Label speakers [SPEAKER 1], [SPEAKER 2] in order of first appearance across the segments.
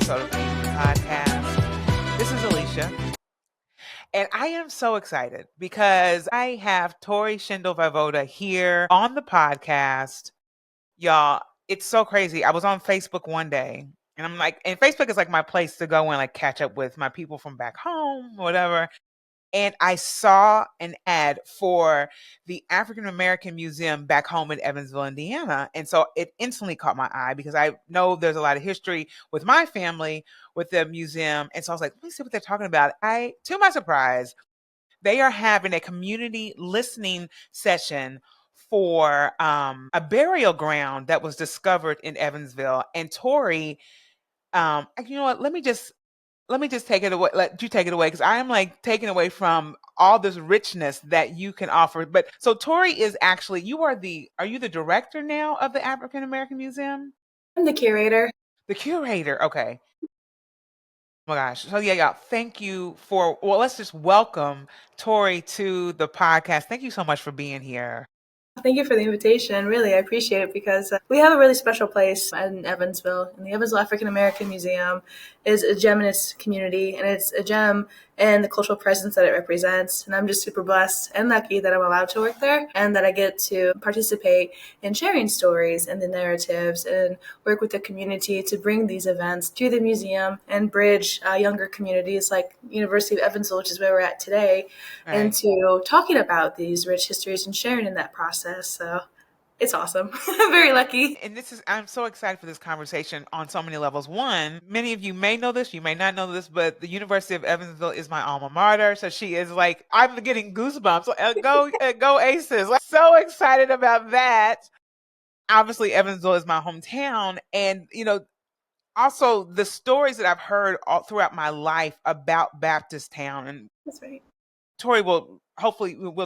[SPEAKER 1] episode of the podcast. This is Alicia, and I am so excited because I have Tori Schendel-Vyvoda here on the podcast. Y'all, it's so crazy. I was on Facebook one day, and I'm like, and Facebook is like my place to go and like catch up with my people from back home, whatever. And I saw an ad for the African American Museum back home in Evansville, Indiana. And so it instantly caught my eye because I know there's a lot of history with my family with the museum. And so I was like, let me see what they're talking about. To my surprise, they are having a community listening session for a burial ground that was discovered in Evansville. And Tori, you know what? Let me just take it away. Let you take it away because I am like taken away from all this richness that you can offer. But so Tori is actually are you the director now of the African American Museum?
[SPEAKER 2] I'm the curator.
[SPEAKER 1] The curator. Okay. Oh my gosh. So yeah, thank you let's just welcome Tori to the podcast. Thank you so much for being here.
[SPEAKER 2] Thank you for the invitation. Really, I appreciate it because we have a really special place in Evansville. And the Evansville African American Museum is a gem in its community, and it's a gem in the cultural presence that it represents. And I'm just super blessed and lucky that I'm allowed to work there and that I get to participate in sharing stories and the narratives and work with the community to bring these events to the museum and bridge younger communities like University of Evansville, which is where we're at today,
[SPEAKER 1] Right.
[SPEAKER 2] into talking about these rich histories and sharing in that process. So it's awesome. I'm very lucky.
[SPEAKER 1] And I'm so excited for this conversation on so many levels. One, many of you may know this, you may not know this, but the University of Evansville is my alma mater. So she is like, I'm getting goosebumps. Go Aces. Like, so excited about that. Obviously, Evansville is my hometown. And, also the stories that I've heard all throughout my life about Baptist Town. And
[SPEAKER 2] That's right.
[SPEAKER 1] Tori we'll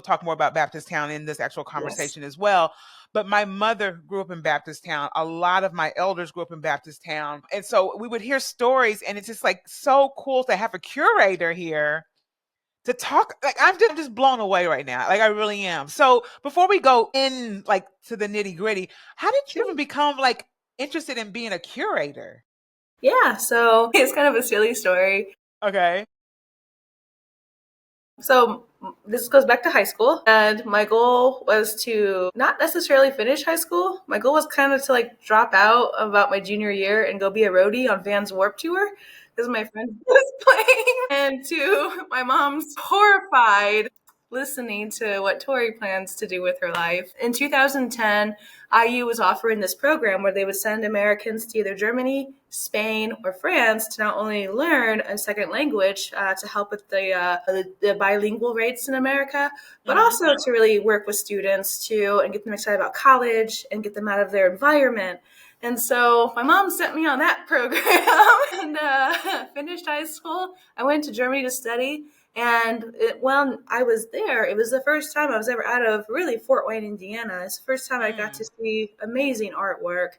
[SPEAKER 1] talk more about Baptist Town in this actual conversation as well. But my mother grew up in Baptist Town. A lot of my elders grew up in Baptist Town. And so we would hear stories, and it's just like so cool to have a curator here to talk. Like I'm just blown away right now. Like I really am. So before we go in like to the nitty gritty, how did you even become like interested in being a curator?
[SPEAKER 2] Yeah, so it's kind of a silly story.
[SPEAKER 1] Okay.
[SPEAKER 2] So this goes back to high school, and my goal was to not necessarily finish high school. My goal was kind of to like drop out about my junior year and go be a roadie on Vans Warped Tour because my friend was playing. And to my mom's horrified listening to what Tori plans to do with her life. In 2010, IU was offering this program where they would send Americans to either Germany, Spain, or France to not only learn a second language to help with the bilingual rates in America, but also to really work with students too and get them excited about college and get them out of their environment. And so my mom sent me on that program and finished high school. I went to Germany to study. And when I was there, it was the first time I was ever out of really Fort Wayne, Indiana. It's the first time I got to see amazing artwork.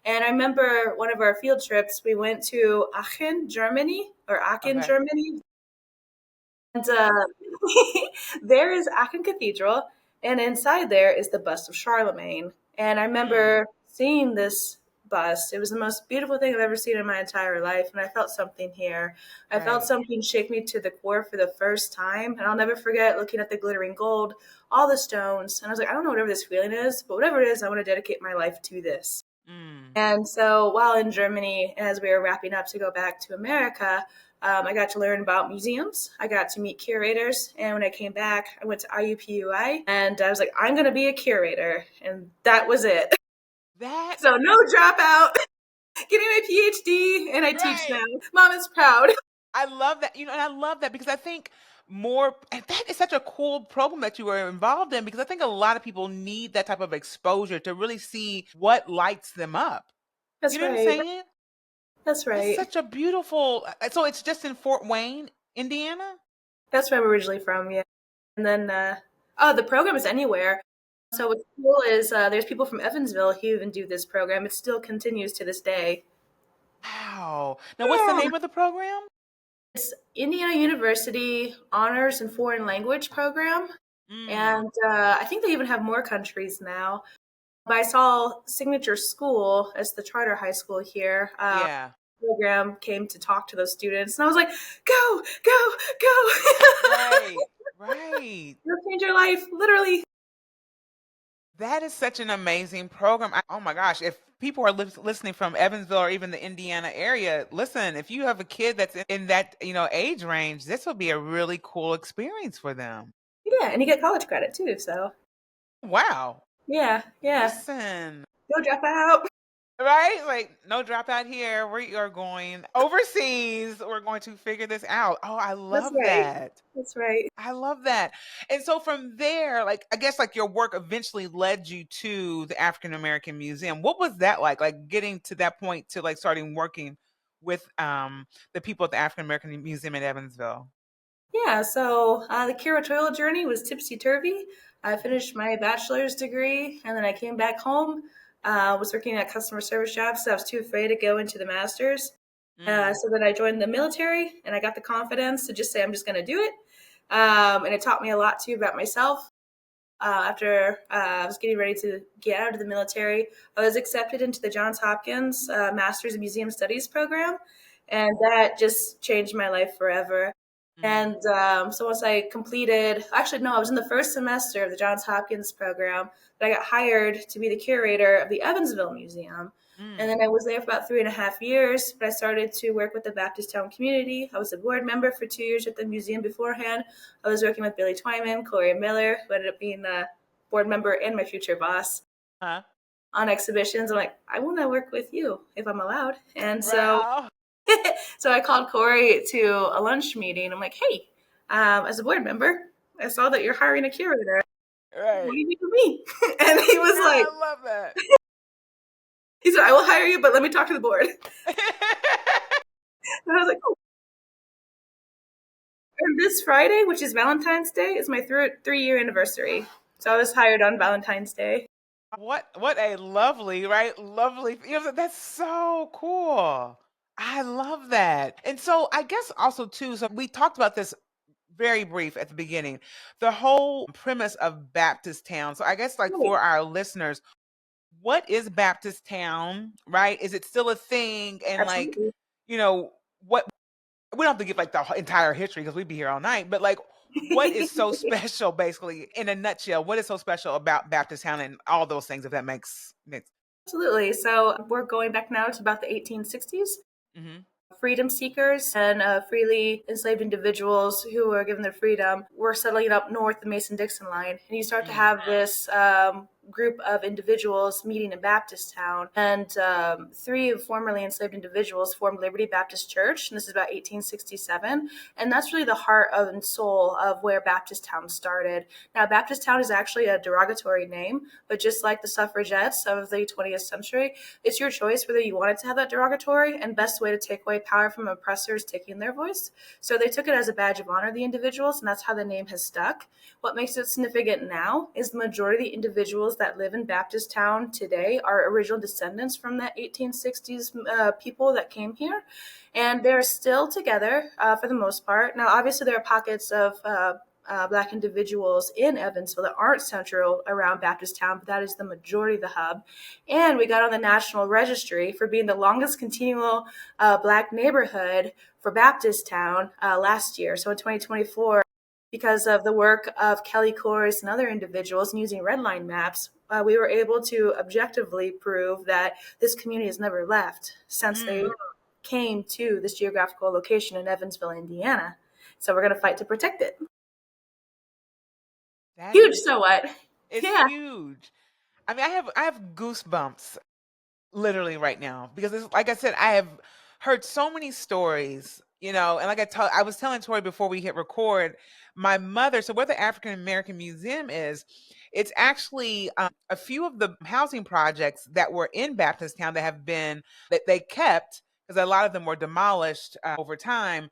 [SPEAKER 2] And I remember one of our field trips, we went to Aachen, Germany. And there is Aachen Cathedral. And inside there is the bust of Charlemagne. And I remember seeing this bust. It was the most beautiful thing I've ever seen in my entire life. And I felt something here. I felt something shake me to the core for the first time. And I'll never forget looking at the glittering gold, all the stones. And I was like, I don't know whatever this feeling is, but whatever it is, I want to dedicate my life to this. And so while in Germany, as we were wrapping up to go back to America, I got to learn about museums. I got to meet curators. And when I came back, I went to IUPUI and I was like, I'm going to be a curator. And that was it. So no dropout, getting my PhD, and I teach now. Mom is proud.
[SPEAKER 1] I love that, and I love that because I think and that is such a cool program that you were involved in because I think a lot of people need that type of exposure to really see what lights them up.
[SPEAKER 2] That's
[SPEAKER 1] You know
[SPEAKER 2] right.
[SPEAKER 1] what I'm saying?
[SPEAKER 2] That's right.
[SPEAKER 1] It's such a beautiful, so it's just in Fort Wayne, Indiana?
[SPEAKER 2] That's where I'm originally from, yeah. And then, the program is anywhere. So what's cool is there's people from Evansville who even do this program. It still continues to this day.
[SPEAKER 1] Wow. Now, what's the name of the program?
[SPEAKER 2] It's Indiana University Honors and Foreign Language Program. And I think they even have more countries now. But I saw Signature School as the charter high school here. program came to talk to those students, and I was like, go, go, go.
[SPEAKER 1] Right. Right.
[SPEAKER 2] It'll change your life, literally.
[SPEAKER 1] That is such an amazing program. Oh my gosh, if people are listening from Evansville or even the Indiana area, listen, if you have a kid that's in that, age range, this will be a really cool experience for them.
[SPEAKER 2] Yeah, and you get college credit too, so
[SPEAKER 1] Wow.
[SPEAKER 2] yeah, yeah.
[SPEAKER 1] Listen.
[SPEAKER 2] Go drop out.
[SPEAKER 1] Right? Like, no dropout here. We are going overseas. We're going to figure this out. Oh, I
[SPEAKER 2] That's
[SPEAKER 1] love
[SPEAKER 2] right.
[SPEAKER 1] that.
[SPEAKER 2] That's right.
[SPEAKER 1] I love that. And so from there, like, I guess like your work eventually led you to the African American Museum. What was that like? Like getting to that point to like starting working with the people at the African American Museum in Evansville.
[SPEAKER 2] Yeah, so the curatorial journey was tipsy turvy. I finished my bachelor's degree and then I came back home. Was working at customer service jobs, so I was too afraid to go into the master's.
[SPEAKER 1] Mm.
[SPEAKER 2] So then I joined the military and I got the confidence to just say, I'm just going to do it. And it taught me a lot too about myself. After I was getting ready to get out of the military, I was accepted into the Johns Hopkins Master's in Museum Studies program, and that just changed my life forever.
[SPEAKER 1] Mm.
[SPEAKER 2] And so once I completed, actually, no, I was in the first semester of the Johns Hopkins program, but I got hired to be the curator of the Evansville Museum. And
[SPEAKER 1] Mm.
[SPEAKER 2] then I was there for about 3.5 years, but I started to work with the Baptist Town community. I was a board member for 2 years at the museum beforehand. I was working with Billy Twyman, Corey Miller, who ended up being a board member and my future boss
[SPEAKER 1] Huh?
[SPEAKER 2] on exhibitions. I'm like, I want to work with you if I'm allowed. And so
[SPEAKER 1] Wow.
[SPEAKER 2] so I called Corey to a lunch meeting. I'm like, hey, as a board member, I saw that you're hiring a curator. What
[SPEAKER 1] Right.
[SPEAKER 2] do you think of me? And he was like,
[SPEAKER 1] I love that.
[SPEAKER 2] he said, I will hire you, but let me talk to the board. And I was like, oh. And this Friday, which is Valentine's Day, is my 3-year anniversary. So I was hired on Valentine's Day.
[SPEAKER 1] What a lovely, right? Lovely. That's so cool. I love that. And so I guess also too, so we talked about this very brief at the beginning. The whole premise of Baptist Town. So I guess like
[SPEAKER 2] Right.
[SPEAKER 1] for our listeners, what is Baptist Town, right? Is it still a thing? And like,
[SPEAKER 2] Absolutely.
[SPEAKER 1] what we don't have to give like the entire history because we'd be here all night, but like what is so special basically in a nutshell, what is so special about Baptist Town and all those things, if that makes.
[SPEAKER 2] Absolutely. So we're going back now to about the 1860s.
[SPEAKER 1] Hmm.
[SPEAKER 2] Freedom seekers and freely enslaved individuals who were given their freedom were settling up north the Mason-Dixon line. And you start to
[SPEAKER 1] Mm.
[SPEAKER 2] have this group of individuals meeting in Baptist Town. And 3 formerly enslaved individuals formed Liberty Baptist Church. And this is about 1867. And that's really the heart and soul of where Baptist Town started. Now, Baptist Town is actually a derogatory name, but just like the suffragettes of the 20th century, it's your choice whether you want it to have that derogatory, and best way to take away power from oppressors taking their voice. So they took it as a badge of honor, the individuals, and that's how the name has stuck. What makes it significant now is the majority of the individuals that live in Baptist Town today are original descendants from that 1860s people that came here. And they're still together for the most part. Now, obviously, there are pockets of Black individuals in Evansville that aren't central around Baptist Town, but that is the majority of the hub. And we got on the National Registry for being the longest continual Black neighborhood for Baptist Town last year. So in 2024, because of the work of Kelly Corse and other individuals and using red line maps, we were able to objectively prove that this community has never left since they came to this geographical location in Evansville, Indiana. So we're going to fight to protect it.
[SPEAKER 1] That
[SPEAKER 2] Huge,
[SPEAKER 1] is,
[SPEAKER 2] so what?
[SPEAKER 1] it's
[SPEAKER 2] Yeah.
[SPEAKER 1] huge. I mean, I have goosebumps literally right now because it's, like I said, I have heard so many stories, and like I was telling Tori before we hit record, my mother, so where the African American Museum is, it's actually a few of the housing projects that were in Baptist Town that they kept because a lot of them were demolished over time,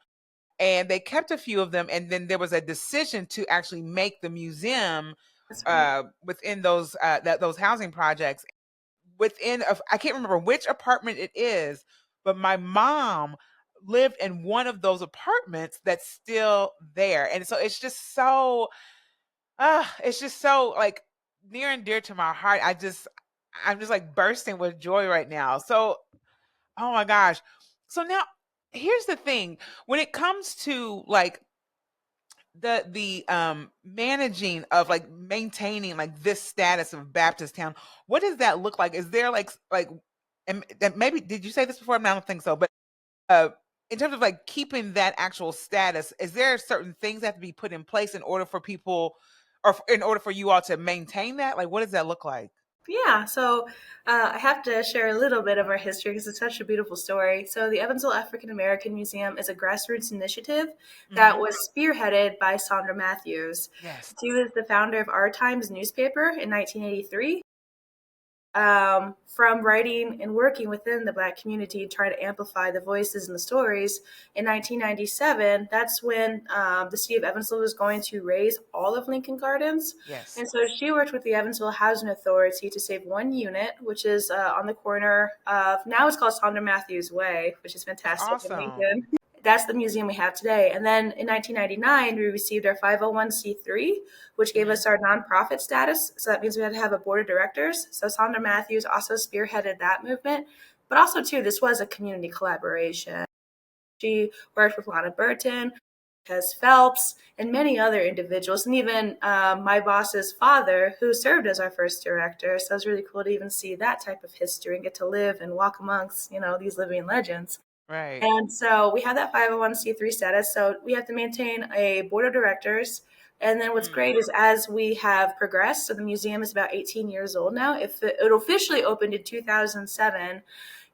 [SPEAKER 1] and they kept a few of them, and then there was a decision to actually make the museum
[SPEAKER 2] That's right.
[SPEAKER 1] within those housing projects I can't remember which apartment it is, but my mom lived in one of those apartments that's still there. And so it's just so like near and dear to my heart. I'm just like bursting with joy right now. So, oh my gosh. So now here's the thing. When it comes to like the managing of like maintaining like this status of Baptist town, what does that look like? Is there like and maybe did you say this before? I don't think so, but uh in terms of like keeping that actual status, is there certain things that have to be put in place in order for people in order for you all to maintain that? Like what does that look like?
[SPEAKER 2] Yeah, so I have to share a little bit of our history because it's such a beautiful story. So, the Evansville African American Museum is a grassroots initiative that
[SPEAKER 1] Hmm.
[SPEAKER 2] was spearheaded by Sandra Matthews.
[SPEAKER 1] Yes.
[SPEAKER 2] She was the founder of Our Times newspaper in 1983. From writing and working within the Black community, trying to amplify the voices and the stories. In 1997, that's when the city of Evansville was going to raise all of Lincoln Gardens.
[SPEAKER 1] Yes.
[SPEAKER 2] And so she worked with the Evansville Housing Authority to save one unit, which is on the corner of, now it's called Sandra Matthews Way, which is
[SPEAKER 1] That's
[SPEAKER 2] fantastic in
[SPEAKER 1] awesome.
[SPEAKER 2] Lincoln. That's the museum we have today. And then in 1999, we received our 501c3, which gave
[SPEAKER 1] Hmm.
[SPEAKER 2] us our nonprofit status. So that means we had to have a board of directors. So Sandra Matthews also spearheaded that movement. But also, too, this was a community collaboration. She worked with Lana Burton, Tess Phelps, and many other individuals, and even my boss's father, who served as our first director. So it was really cool to even see that type of history and get to live and walk amongst, these living legends.
[SPEAKER 1] Right.
[SPEAKER 2] And so we have that 501c3 status. So we have to maintain a board of directors. And then what's
[SPEAKER 1] Mm.
[SPEAKER 2] great is as we have progressed, so the museum is about 18 years old now. It officially opened in 2007.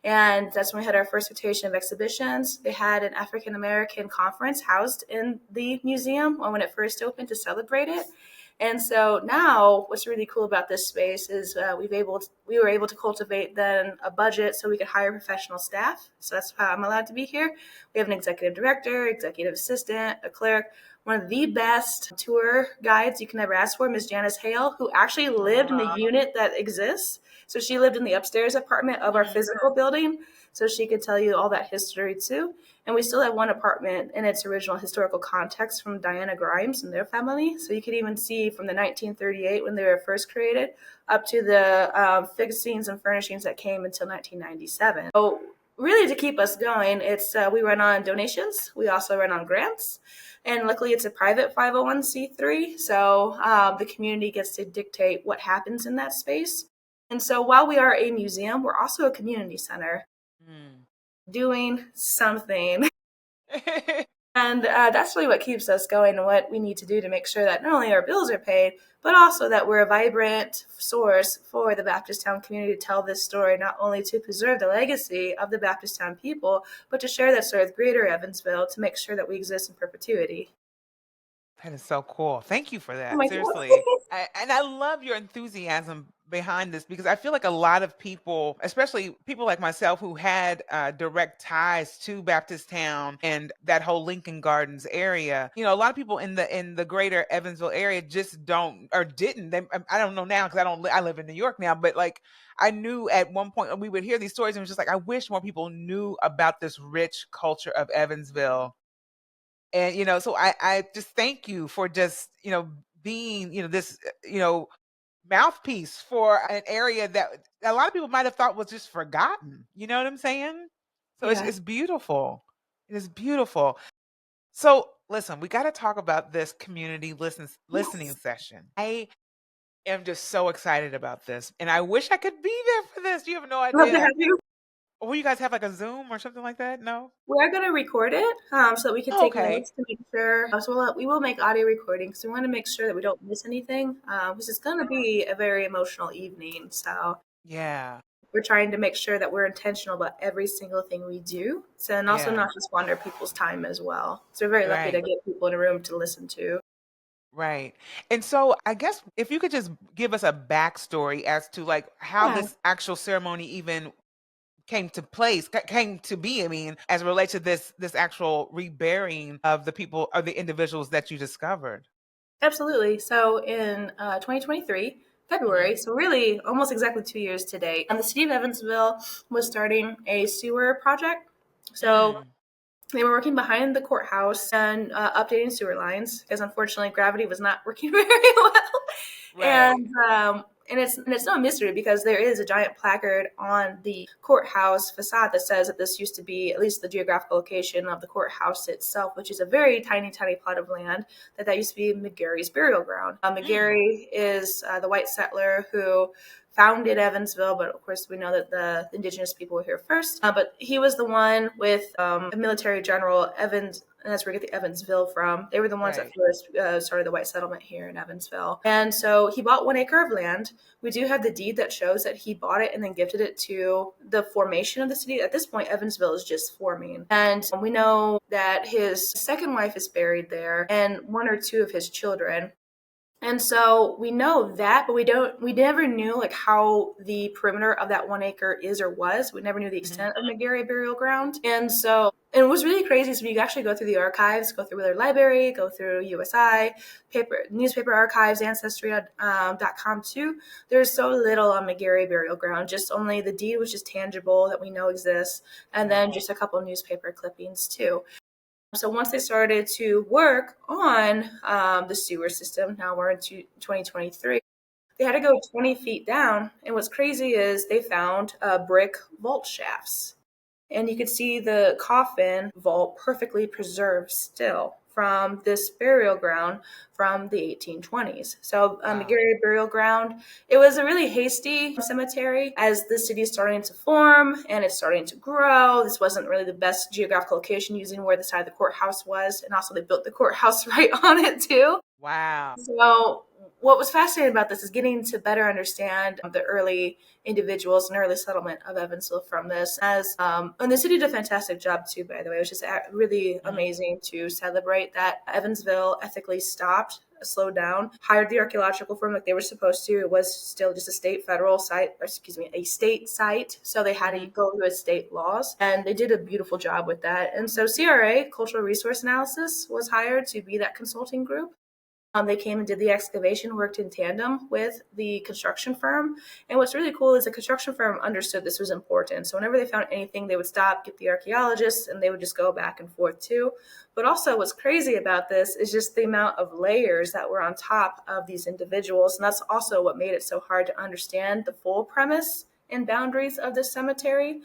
[SPEAKER 2] And that's when we had our first rotation of exhibitions. They had an African American conference housed in the museum when it first opened to celebrate it. And so now, what's really cool about this space is we were able to cultivate then a budget so we could hire professional staff. So that's how I'm allowed to be here. We have an executive director, executive assistant, a clerk. One of the best tour guides you can ever ask for, Ms. Janice Hale, who actually lived in the unit that exists. So she lived in the upstairs apartment of our
[SPEAKER 1] Mhm.
[SPEAKER 2] physical building, so she could tell you all that history too. And we still have one apartment in its original historical context from Diana Grimes and their family. So you could even see from the 1938 when they were first created up to the fixings and furnishings that came until 1997. So really, to keep us going, it's we run on donations. We also run on grants. And luckily, it's a private 501c3. So the community gets to dictate what happens in that space. And so while we are a museum, we're also a community center
[SPEAKER 1] Mm.
[SPEAKER 2] doing something. And that's really what keeps us going and what we need to do to make sure that not only our bills are paid, but also that we're a vibrant source for the Baptist Town community to tell this story, not only to preserve the legacy of the Baptist Town people, but to share that story with greater Evansville to make sure that we exist in perpetuity.
[SPEAKER 1] That is so cool. Thank you for
[SPEAKER 2] Oh
[SPEAKER 1] that.
[SPEAKER 2] my
[SPEAKER 1] Seriously.
[SPEAKER 2] God.
[SPEAKER 1] And I love your enthusiasm behind this because I feel like a lot of people, especially people like myself who had direct ties to Baptist Town and that whole Lincoln Gardens area, a lot of people in the greater Evansville area just don't or didn't. I don't know now because I live in New York now, but like I knew at one point we would hear these stories and it was just like I wish more people knew about this rich culture of Evansville. And so I just thank you for just being this mouthpiece for an area that a lot of people might have thought was just forgotten. You know what I'm saying? So it's
[SPEAKER 2] Yeah.
[SPEAKER 1] it's beautiful. It is beautiful. So listen, we got to talk about this community listening
[SPEAKER 2] Yes.
[SPEAKER 1] session. I am just so excited about this, and I wish I could be there for this. You have no
[SPEAKER 2] Love to
[SPEAKER 1] idea.
[SPEAKER 2] have you.
[SPEAKER 1] Will you guys have like a Zoom or something like that? No.
[SPEAKER 2] We are going to record it so that we can
[SPEAKER 1] Oh,
[SPEAKER 2] take
[SPEAKER 1] okay.
[SPEAKER 2] notes to make sure. So we will make audio recordings. We want to make sure that we don't miss anything because it's going to be a very emotional evening. So
[SPEAKER 1] Yeah.
[SPEAKER 2] we're trying to make sure that we're intentional about every single thing we do. So, and also
[SPEAKER 1] Yeah.
[SPEAKER 2] not just squander people's time as well. So we're very lucky to
[SPEAKER 1] Right.
[SPEAKER 2] get people in a room to listen to.
[SPEAKER 1] Right. And so I guess if you could just give us a backstory as to like how
[SPEAKER 2] Yeah,
[SPEAKER 1] this actual ceremony even came to be, I mean, as it relates to this actual reburying of the people or the individuals that you discovered.
[SPEAKER 2] absolutely. So in 2023,
[SPEAKER 1] Hmm.
[SPEAKER 2] February, so really almost exactly 2 years today, and the city of Evansville was starting a sewer project. So
[SPEAKER 1] Mm.
[SPEAKER 2] they were working behind the courthouse and updating sewer lines because unfortunately gravity was not working very well.
[SPEAKER 1] Right.
[SPEAKER 2] And And it's no mystery because there is a giant placard on the courthouse facade that says that this used to be at least the geographical location of the courthouse itself, which is a very tiny, tiny plot of land that used to be McGarry's burial ground. McGarry is the white settler who founded Evansville, but of course we know that the indigenous people were here first. But he was the one with a military general, Evans, and that's where we get the Evansville from. They were the ones that first started the white settlement here in Evansville. And so he bought 1 acre of land. We do have the deed that shows that he bought it and then gifted it to the formation of the city. At this point, Evansville is just forming. And we know that his second wife is buried there and 1 or 2 of his children. And so we know that, but we never knew like how the perimeter of that 1 acre is or was. We never knew the extent of McGarry burial ground. And it was really crazy. So you actually go through the archives, go through their library, go through USI, newspaper archives, ancestry.com too. There's so little on McGarry burial ground, just only the deed, which is tangible that we know exists, and then just a couple newspaper clippings too. So once they started to work on the sewer system, now we're into 2023, they had to go 20 feet down. And what's crazy is they found brick vault shafts. And you could see the coffin vault perfectly preserved still from this burial ground from the 1820s. So McGarry burial ground, it was a really hasty cemetery as the city is starting to form and it's starting to grow. This wasn't really the best geographical location using where the side of the courthouse was. And also they built the courthouse right on it too.
[SPEAKER 1] Wow.
[SPEAKER 2] So what was fascinating about this is getting to better understand the early individuals and early settlement of Evansville from this. And the city did a fantastic job too, by the way. It was just really amazing to celebrate that Evansville ethically stopped, slowed down, hired the archaeological firm like they were supposed to. It was still just a state site. So they had to go with state laws, and they did a beautiful job with that. And so CRA, Cultural Resource Analysis, was hired to be that consulting group. They came and did the excavation, worked in tandem with the construction firm. And what's really cool is the construction firm understood this was important. So whenever they found anything, they would stop, get the archaeologists, and they would just go back and forth too. But also what's crazy about this is just the amount of layers that were on top of these individuals. And that's also what made it so hard to understand the full premise and boundaries of this cemetery.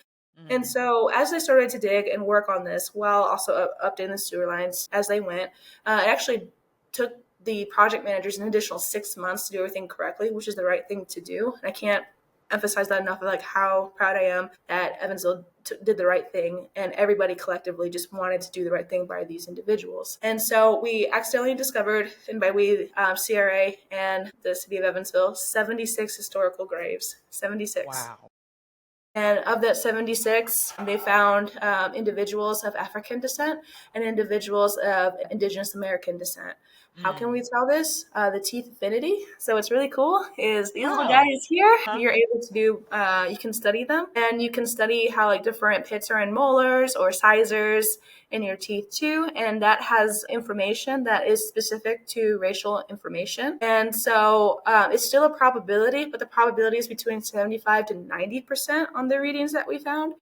[SPEAKER 2] And so as they started to dig and work on this while also updating the sewer lines as they went, it actually took the project managers an additional 6 months to do everything correctly, which is the right thing to do. And I can't emphasize that enough of like how proud I am that Evansville did the right thing, and everybody collectively just wanted to do the right thing by these individuals. And so we accidentally discovered, and by we, CRA and the city of Evansville, 76 historical graves. 76.
[SPEAKER 1] Wow.
[SPEAKER 2] And of that 76, they found individuals of African descent and individuals of indigenous American descent. How can we tell this? The teeth affinity. So what's really cool is these little guys here, you're able to do, you can study them, and you can study how like different pits are in molars or sizers in your teeth too. And that has information that is specific to racial information. And so it's still a probability, but the probability is between 75 to 90% on the readings that we found.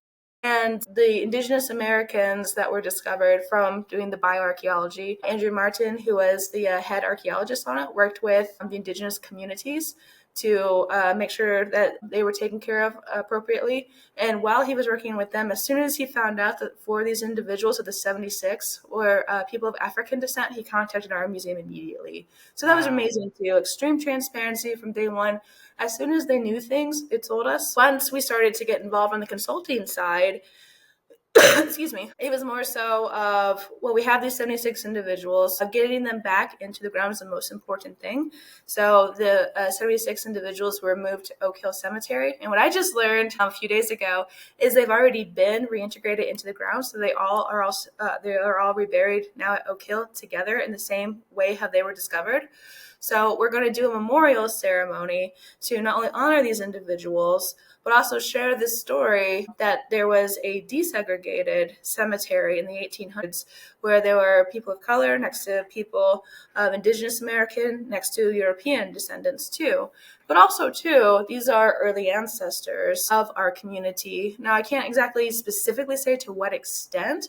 [SPEAKER 2] And the indigenous Americans that were discovered from doing the bioarchaeology, Andrew Martin, who was the head archaeologist on it, worked with the indigenous communities to make sure that they were taken care of appropriately. And while he was working with them, as soon as he found out that 4 of these individuals of the 76 were people of African descent, he contacted our museum immediately. So that was amazing too. Extreme transparency from day one. As soon as they knew things, they told us. Once we started to get involved on the consulting side, excuse me, it was more so of, well, we have these 76 individuals, getting them back into the ground is the most important thing. So the 76 individuals were moved to Oak Hill Cemetery. And what I just learned a few days ago is they've already been reintegrated into the ground. So they are all reburied now at Oak Hill together in the same way how they were discovered. So we're going to do a memorial ceremony to not only honor these individuals, but also share this story that there was a desegregated cemetery in the 1800s where there were people of color next to people of indigenous American, next to European descendants too. But also too, these are early ancestors of our community. Now, I can't exactly specifically say to what extent,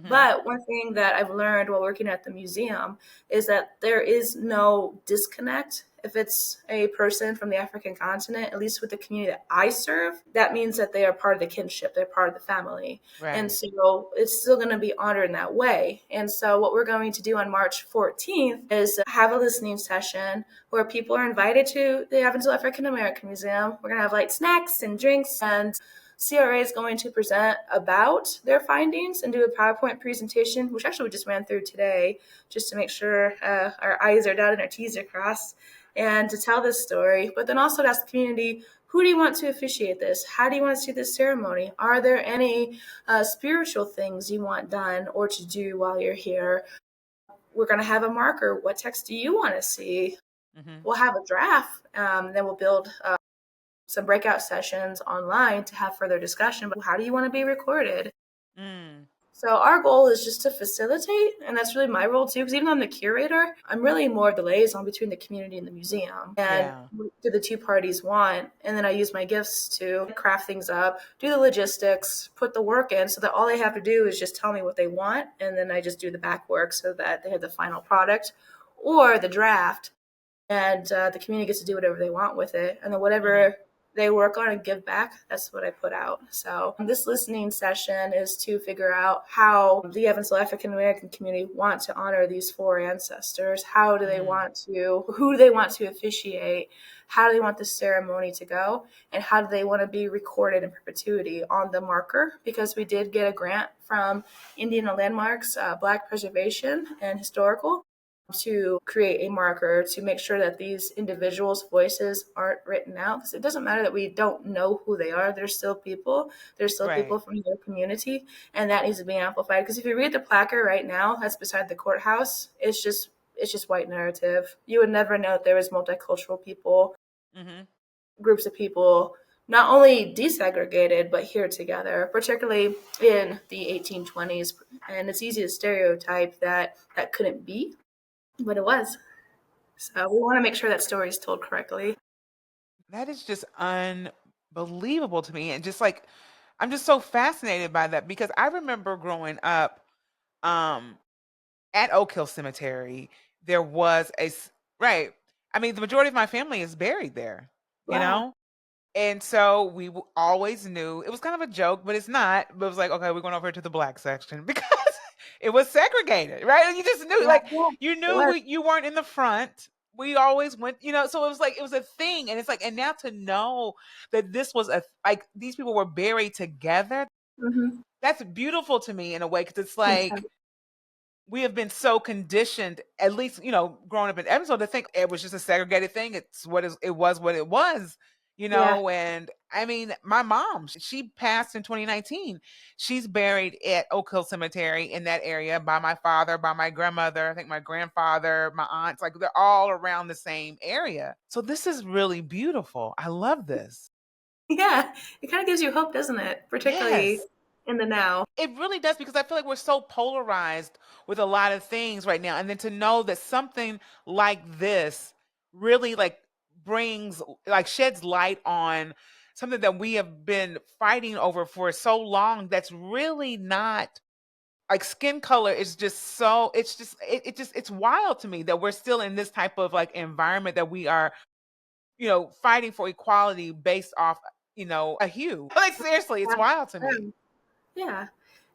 [SPEAKER 2] but one thing that I've learned while working at the museum is that there is no disconnect If it's a person from the African continent, at least with the community that I serve, that means that they are part of the kinship, they're part of the family. And
[SPEAKER 1] Right.
[SPEAKER 2] so it's still going to be honored in that way. And so what we're going to do on March 14th is have a listening session where people are invited to the Evansville African American Museum. We're going to have light snacks and drinks, and CRA is going to present about their findings and do a PowerPoint presentation, which actually we just ran through today, just to make sure our I's are dotted and our T's are crossed, and to tell this story. But then also to ask the community, who do you want to officiate this? How do you want to see this ceremony? Are there any spiritual things you want done or to do while you're here? We're going to have a marker. What text do you want to see?
[SPEAKER 1] Mm-hmm.
[SPEAKER 2] We'll have a draft. Then we'll build some breakout sessions online to have further discussion. But how do you want to be recorded?
[SPEAKER 1] Mm.
[SPEAKER 2] So our goal is just to facilitate, and that's really my role too, because even though I'm the curator, I'm really more of the liaison between the community and the museum. And
[SPEAKER 1] Yeah.
[SPEAKER 2] what do the two parties want? And then I use my gifts to craft things up, do the logistics, put the work in, so that all they have to do is just tell me what they want, and then I just do the back work so that they have the final product or the draft, and the community gets to do whatever they want with it. And then whatever they work on and give back, that's what I put out. So this listening session is to figure out how the Evansville African American community want to honor these four ancestors. How do they want to, who do they want to officiate? How do they want the ceremony to go? And how do they want to be recorded in perpetuity on the marker? Because we did get a grant from Indiana Landmarks, Black Preservation and Historical, to create a marker to make sure that these individuals' voices aren't written out. Because it doesn't matter that we don't know who they are. They're still people. They're still
[SPEAKER 1] Right.
[SPEAKER 2] people from their community. And that needs to be amplified. Because if you read the placard right now that's beside the courthouse, it's just white narrative. You would never know that there was multicultural people, groups of people, not only desegregated, but here together, particularly in the 1820s. And it's easy to stereotype that that couldn't be, but it was. So we want to make sure that story is told correctly.
[SPEAKER 1] That is just unbelievable to me. And just like, I'm just so fascinated by that because I remember growing up um, at Oak Hill Cemetery, there was right. I mean, the majority of my family is buried there, you
[SPEAKER 2] Wow.
[SPEAKER 1] know? And so we always knew it was kind of a joke, but it's not. But it was like, okay, we're going over to the black section because it was segregated, right? And you just knew,
[SPEAKER 2] Yeah,
[SPEAKER 1] like,
[SPEAKER 2] yeah,
[SPEAKER 1] you
[SPEAKER 2] it
[SPEAKER 1] knew
[SPEAKER 2] was.
[SPEAKER 1] you weren't in the front. We always went, so it was like, it was a thing. And it's like, and now to know that this was like, these people were buried together,
[SPEAKER 2] Mm-hmm.
[SPEAKER 1] that's beautiful to me in a way because it's
[SPEAKER 2] Makes
[SPEAKER 1] like,
[SPEAKER 2] sense.
[SPEAKER 1] we have been so conditioned, at least, growing up in Evansville, to think it was just a segregated thing. It was what it was,
[SPEAKER 2] Yeah.
[SPEAKER 1] and I mean, my mom, she passed in 2019. She's buried at Oak Hill Cemetery in that area by my father, by my grandmother, I think my grandfather, my aunts, like they're all around the same area. So this is really beautiful. I love this.
[SPEAKER 2] Yeah. It kind of gives you hope, doesn't it? Particularly
[SPEAKER 1] Yes.
[SPEAKER 2] in the now.
[SPEAKER 1] It really does because I feel like we're so polarized with a lot of things right now. And then to know that something like this really like brings like sheds light on something that we have been fighting over for so long that's really not like skin color is just so it's wild to me that we're still in this type of like environment that we are, fighting for equality based off, a hue. Like seriously, it's wild to
[SPEAKER 2] Yeah.
[SPEAKER 1] me.
[SPEAKER 2] Yeah.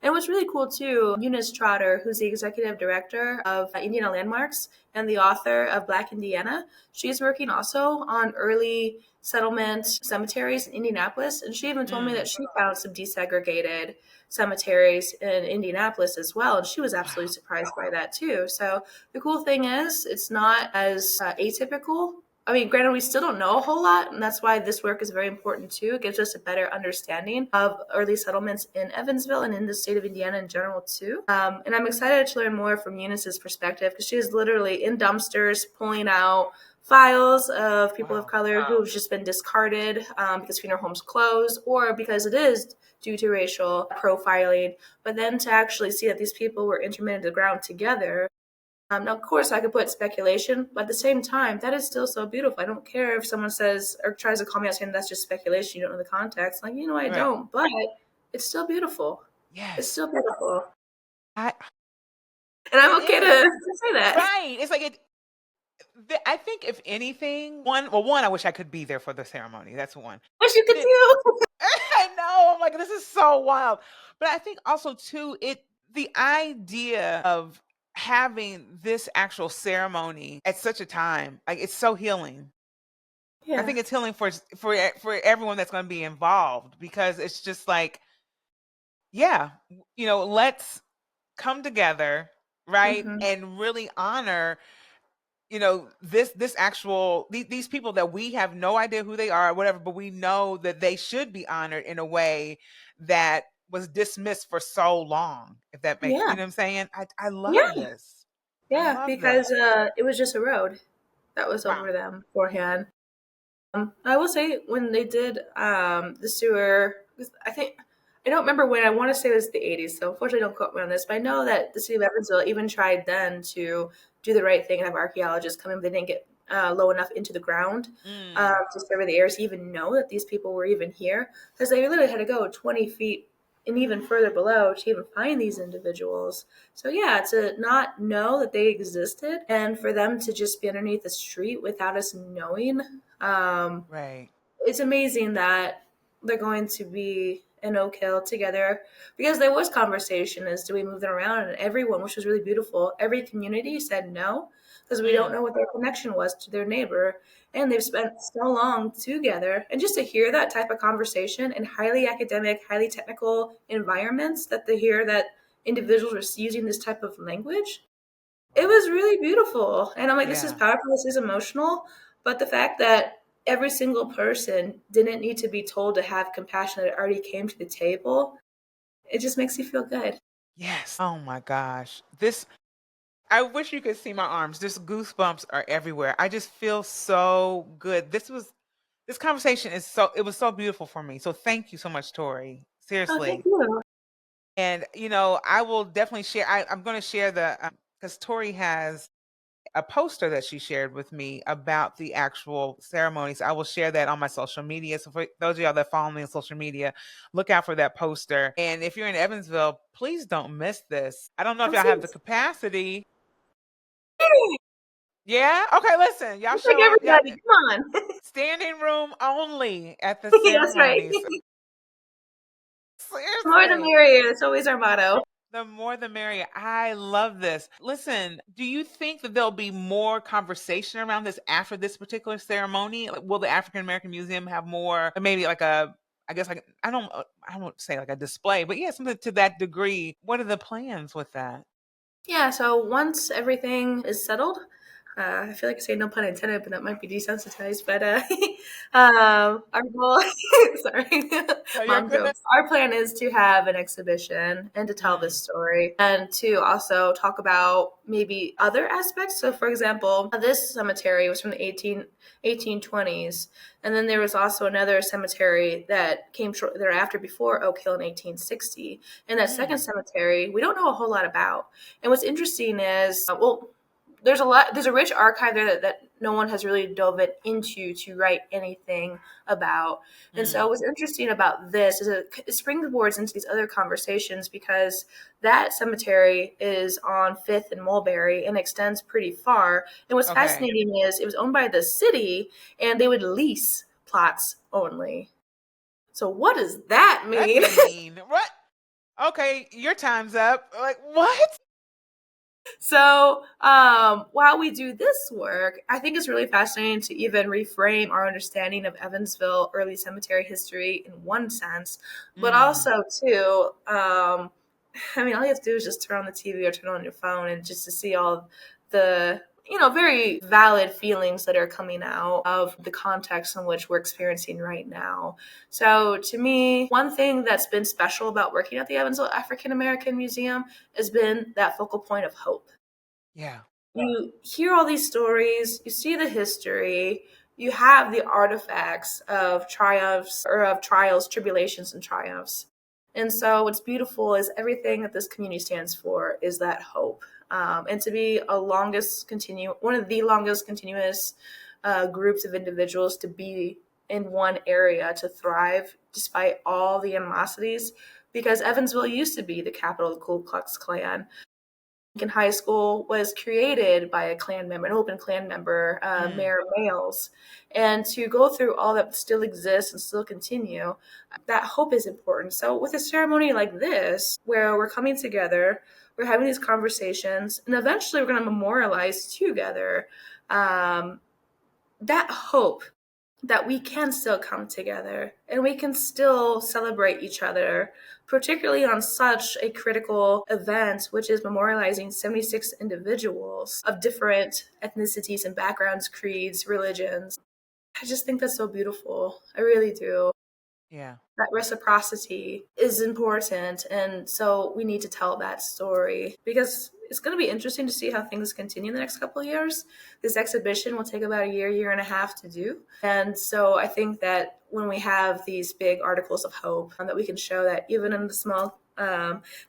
[SPEAKER 2] And what's really cool too, Eunice Trotter, who's the executive director of Indiana Landmarks and the author of Black Indiana, she's working also on early settlement cemeteries in Indianapolis. And she even told me
[SPEAKER 1] Mm.
[SPEAKER 2] that she found some desegregated cemeteries in Indianapolis as well. And she was absolutely surprised by that too. So the cool thing is, it's not as atypical. I mean, granted, we still don't know a whole lot, and that's why this work is very important too. It gives us a better understanding of early settlements in Evansville and in the state of Indiana in general too. And I'm excited to learn more from Eunice's perspective because she is literally in dumpsters pulling out files of people of
[SPEAKER 1] Wow.
[SPEAKER 2] color who've just been discarded because funeral homes closed or because it is due to racial profiling. But then to actually see that these people were intermingled to the ground together. Now, of course, I could put speculation, but at the same time, that is still so beautiful. I don't care if someone says or tries to call me out saying that's just speculation, you don't know the context. Like, I
[SPEAKER 1] Right.
[SPEAKER 2] don't, but it's still beautiful. It's
[SPEAKER 1] Yes.
[SPEAKER 2] still beautiful.
[SPEAKER 1] I
[SPEAKER 2] And I'm
[SPEAKER 1] It
[SPEAKER 2] okay
[SPEAKER 1] is.
[SPEAKER 2] to say that.
[SPEAKER 1] Right. It's like I think if anything, one, I wish I could be there for the ceremony. That's one.
[SPEAKER 2] Wish you could
[SPEAKER 1] Then
[SPEAKER 2] do.
[SPEAKER 1] I know. I'm like, this is so wild. But I think also too, the idea of having this actual ceremony at such a time, like it's so healing. I
[SPEAKER 2] Yeah.
[SPEAKER 1] think it's healing for everyone that's going to be involved because it's just like, yeah, let's come together, right,
[SPEAKER 2] Hmm.
[SPEAKER 1] and really honor this actual these people that we have no idea who they are or whatever, but we know that they should be honored in a way that was dismissed for so long, if that makes,
[SPEAKER 2] Yeah.
[SPEAKER 1] you know what I'm saying. I
[SPEAKER 2] Yeah.
[SPEAKER 1] love this. I
[SPEAKER 2] Yeah.
[SPEAKER 1] love
[SPEAKER 2] Because
[SPEAKER 1] this.
[SPEAKER 2] it was just a road that was
[SPEAKER 1] Wow.
[SPEAKER 2] over them beforehand. I will say when they did the sewer, I think I don't remember when. I want to say it was the 80s, so unfortunately don't quote me on this. But I know that the city of Evansville even tried then to do the right thing and have archaeologists come in. But they didn't get low enough into the ground
[SPEAKER 1] Mm,
[SPEAKER 2] to survey the areas to even know that these people were even here, because they literally had to go 20 feet and even further below to even find these individuals. So yeah, to not know that they existed and for them to just be underneath the street without us knowing, um,
[SPEAKER 1] right.
[SPEAKER 2] it's amazing that they're going to be in Oak Hill together, because there was conversation as do we move them around, and everyone, which was really beautiful, every community said no, because we don't
[SPEAKER 1] Mm,
[SPEAKER 2] know what their connection was to their neighbor, and they've spent so long together. And just to hear that type of conversation in highly academic, highly technical environments, that they hear that individuals were using this type of language, it was really beautiful. And I'm like, this is
[SPEAKER 1] yeah.
[SPEAKER 2] powerful, this is emotional. But the fact that every single person didn't need to be told to have compassion, that it already came to the table, it just makes you feel good.
[SPEAKER 1] Yes. Oh my gosh. This I wish you could see my arms. Just goosebumps are everywhere. I just feel so good. This conversation it was so beautiful for me. So thank you so much, Tori.
[SPEAKER 2] Oh, thank
[SPEAKER 1] Seriously.
[SPEAKER 2] you.
[SPEAKER 1] And I will definitely share. I'm going to share because Tori has a poster that she shared with me about the actual ceremonies. I will share that on my social media. So for those of y'all that follow me on social media, look out for that poster. And if you're in Evansville, please don't miss this. I don't know if
[SPEAKER 2] I'm
[SPEAKER 1] y'all have
[SPEAKER 2] serious.
[SPEAKER 1] the capacity. Yeah. Okay. Listen, y'all
[SPEAKER 2] It's like
[SPEAKER 1] show up. Yeah.
[SPEAKER 2] everybody, come on.
[SPEAKER 1] Standing room only at the
[SPEAKER 2] That's right.
[SPEAKER 1] ceremonies.
[SPEAKER 2] More the
[SPEAKER 1] Seriously.
[SPEAKER 2] merrier. It's always our motto.
[SPEAKER 1] The more the merrier. I love this. Listen, do you think that there'll be more conversation around this after this particular ceremony? Like, will the African American Museum have more, or maybe like I guess like I don't say like a display, but yeah, something to that degree. What are the plans with that?
[SPEAKER 2] Yeah, so once everything is settled, I feel like I say no pun intended, but that might be desensitized. But our goal, sorry,
[SPEAKER 1] No, you're
[SPEAKER 2] mom
[SPEAKER 1] good.
[SPEAKER 2] jokes. Our plan is to have an exhibition and to tell this
[SPEAKER 1] Mm,
[SPEAKER 2] story, and to also talk about maybe other aspects. So, for example, this cemetery was from the 1820s, and then there was also another cemetery that came shortly thereafter before Oak Hill in 1860. And that second
[SPEAKER 1] mm,
[SPEAKER 2] cemetery, we don't know a whole lot about. And what's interesting is, well, there's a rich archive there that no one has really dove into to write anything about. And so
[SPEAKER 1] mm.
[SPEAKER 2] what's interesting about this is it springboards into these other conversations, because that cemetery is on 5th and Mulberry and extends pretty far. And what's
[SPEAKER 1] Okay.
[SPEAKER 2] fascinating is it was owned by the city, and they would lease plots only. So what does that
[SPEAKER 1] That
[SPEAKER 2] mean?
[SPEAKER 1] mean what? Okay, your time's up. Like what?
[SPEAKER 2] So, while we do this work, I think it's really fascinating to even reframe our understanding of Evansville early cemetery history in one sense, but
[SPEAKER 1] Mm,
[SPEAKER 2] also too. I mean, all you have to do is just turn on the TV or turn on your phone, and just to see all the very valid feelings that are coming out of the context in which we're experiencing right now. So, to me, one thing that's been special about working at the Evansville African American Museum has been that focal point of hope.
[SPEAKER 1] yeah.
[SPEAKER 2] You hear all these stories, you see the history, you have the artifacts of triumphs, or of trials, tribulations, and triumphs. And so what's beautiful is everything that this community stands for is that hope. And to be one of the longest continuous groups of individuals to be in one area to thrive despite all the animosities, because Evansville used to be the capital of the Ku Klux Klan. in high school was created by a Klan member, an open Klan member, Mayor Males. And to go through all that still exists and still continue, that hope is important. So with a ceremony like this, where we're coming together, we're having these conversations, and eventually we're going to memorialize together that hope that we can still come together and we can still celebrate each other, particularly on such a critical event, which is memorializing 76 individuals of different ethnicities and backgrounds, creeds, religions. I just think that's so beautiful. I really do.
[SPEAKER 1] Yeah.
[SPEAKER 2] That reciprocity is important. And so we need to tell that story because it's going to be interesting to see how things continue in the next couple of years. This exhibition will take about a year and a half to do. And so I think that when we have these big articles of hope, that we can show that even in the small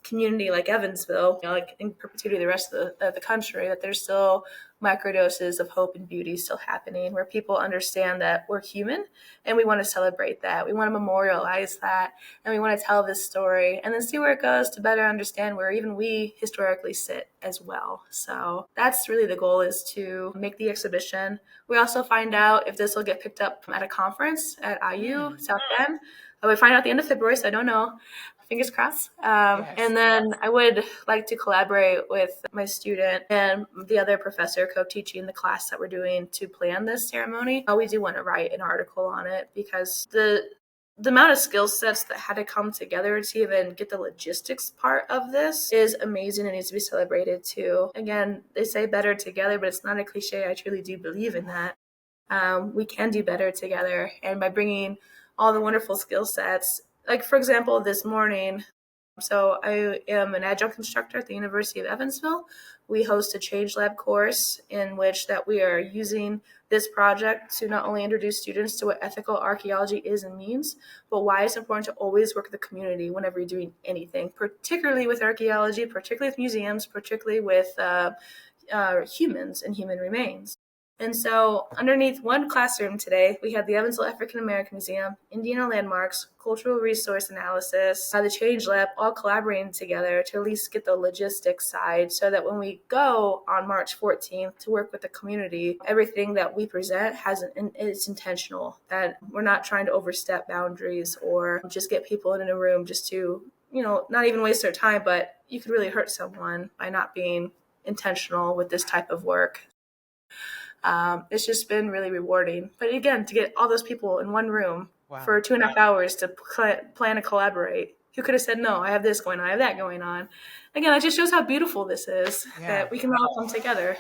[SPEAKER 2] community like Evansville, like in perpetuity the rest of the country, that there's still microdoses of hope and beauty still happening, where people understand that we're human and we want to celebrate that. We want to memorialize that, and we want to tell this story and then see where it goes to better understand where even we historically sit as well. So that's really the goal, is to make the exhibition. We also find out if this will get picked up at a conference at IU South Bend. We find out at the end of February, so I don't know. Fingers crossed. Yes. And then I would like to collaborate with my student and the other professor co-teaching the class that we're doing to plan this ceremony. We do want to write an article on it because the amount of skill sets that had to come together to even get the logistics part of this is amazing and needs to be celebrated too. Again, they say better together, but it's not a cliche. I truly do believe in that. We can do better together. And by bringing all the wonderful skill sets, like for example, this morning, so I am an adjunct instructor at the University of Evansville. We host a Change Lab course in which that we are using this project to not only introduce students to what ethical archaeology is and means, but why it's important to always work with the community whenever you're doing anything, particularly with archaeology, particularly with museums, particularly with humans and human remains. And so underneath one classroom today, we have the Evansville African American Museum, Indiana Landmarks, Cultural Resource Analysis, the Change Lab, all collaborating together to at least get the logistics side so that when we go on March 14th to work with the community, everything that we present it's intentional, that we're not trying to overstep boundaries or just get people in a room just to, not even waste their time, but you could really hurt someone by not being intentional with this type of work. It's just been really rewarding. But again, to get all those people in one room for 2.5 hours to plan and collaborate, who could have said, no, I have this going on, I have that going on. Again, it just shows how beautiful this is, that we can all come together.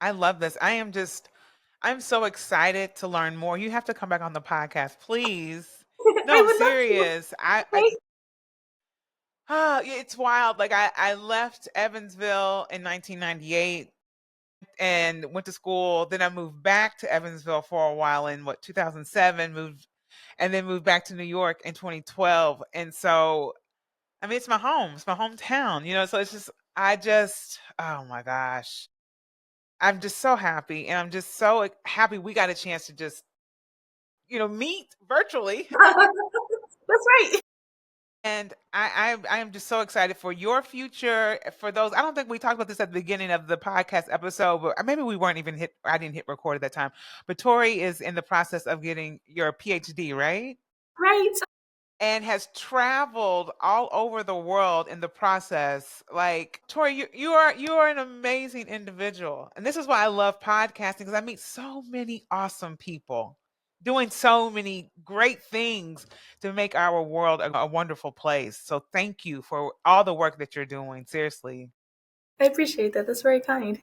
[SPEAKER 1] I love this. I'm so excited to learn more. You have to come back on the podcast, please. No, I'm serious. It's wild. Like I left Evansville in 1998. And went to school. Then I moved back to Evansville for a while in 2007, moved back to New York in 2012. And so, I mean, it's my home. It's my hometown, so it's just, oh my gosh. I'm just so happy. And I'm just so happy we got a chance to just, meet virtually.
[SPEAKER 2] That's right.
[SPEAKER 1] And I am just so excited for your future. For those, I don't think we talked about this at the beginning of the podcast episode, but maybe we weren't even I didn't hit record at that time. But Tori is in the process of getting your PhD, right?
[SPEAKER 2] Right.
[SPEAKER 1] And has traveled all over the world in the process. Like, Tori, you are an amazing individual. And this is why I love podcasting, because I meet so many awesome people doing so many great things to make our world a wonderful place. So thank you for all the work that you're doing. Seriously.
[SPEAKER 2] I appreciate that. That's very kind.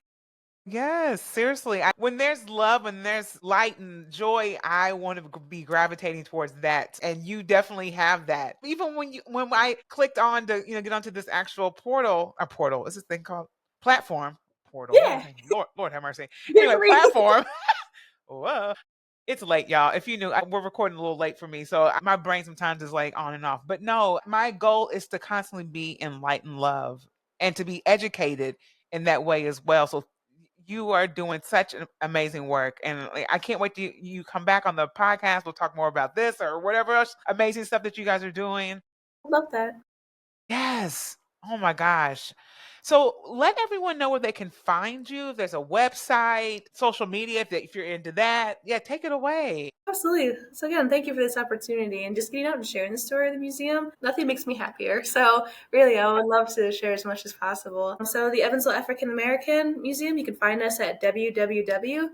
[SPEAKER 1] Yes, seriously. When there's love, when there's light and joy, I want to be gravitating towards that. And you definitely have that. Even when I clicked on to, get onto this actual portal, is this thing called platform? Portal.
[SPEAKER 2] Yeah.
[SPEAKER 1] Lord have mercy. Anyway, platform. Whoa. It's late, y'all. If you knew, we're recording a little late for me. So my brain sometimes is like on and off. But no, my goal is to constantly be in light and love and to be educated in that way as well. So you are doing such an amazing work. And I can't wait till you come back on the podcast. We'll talk more about this or whatever else amazing stuff that you guys are doing.
[SPEAKER 2] Love that.
[SPEAKER 1] Yes. Oh my gosh. So let everyone know where they can find you. If there's a website, social media, if you're into that. Yeah, take it away.
[SPEAKER 2] Absolutely. So again, thank you for this opportunity and just getting out and sharing the story of the museum. Nothing makes me happier. So really, I would love to share as much as possible. So the Evansville African American Museum, you can find us at www.evvaam.org.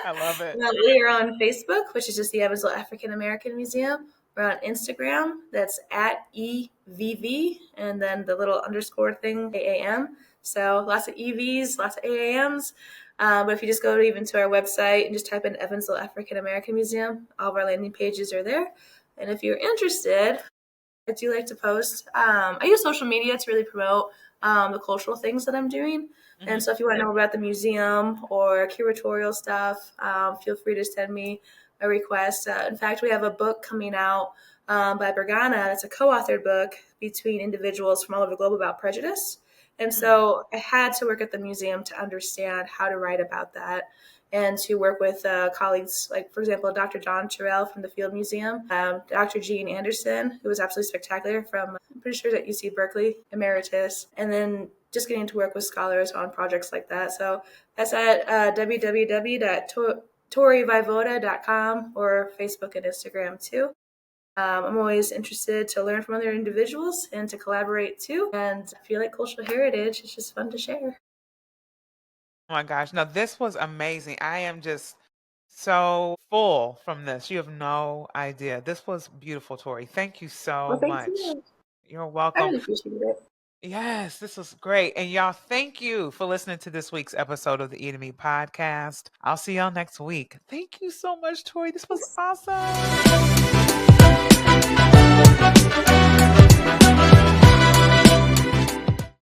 [SPEAKER 1] I love it.
[SPEAKER 2] We are on Facebook, which is just the Evansville African American Museum. We're on Instagram, that's at EVV, and then the little underscore thing, AAM. So lots of EVs, lots of AAMs. But if you just go even to our website and just type in Evansville African American Museum, all of our landing pages are there. And if you're interested, I do like to post. I use social media to really promote the cultural things that I'm doing. Mm-hmm. And so if you want to know about the museum or curatorial stuff, feel free to send me a request. In fact, we have a book coming out by Bergana. It's a co-authored book between individuals from all over the globe about prejudice. And so I had to work at the museum to understand how to write about that and to work with colleagues, like, for example, Dr. John Terrell from the Field Museum, Dr. Jean Anderson, who was absolutely spectacular from, I'm pretty sure, at UC Berkeley, emeritus, and then just getting to work with scholars on projects like that. So that's at www.torivyvoda.com or Facebook and Instagram too. I'm always interested to learn from other individuals and to collaborate too. And I feel like cultural heritage is just fun to share.
[SPEAKER 1] Oh my gosh. No, this was amazing. I am just so full from this. You have no idea. This was beautiful, Tori. Thank you so much.
[SPEAKER 2] You.
[SPEAKER 1] You're
[SPEAKER 2] I
[SPEAKER 1] welcome.
[SPEAKER 2] really appreciate it.
[SPEAKER 1] Yes, this was great. And y'all, thank you for listening to this week's episode of the Eat and Me podcast. I'll see y'all next week. Thank you so much, Tori. This was awesome.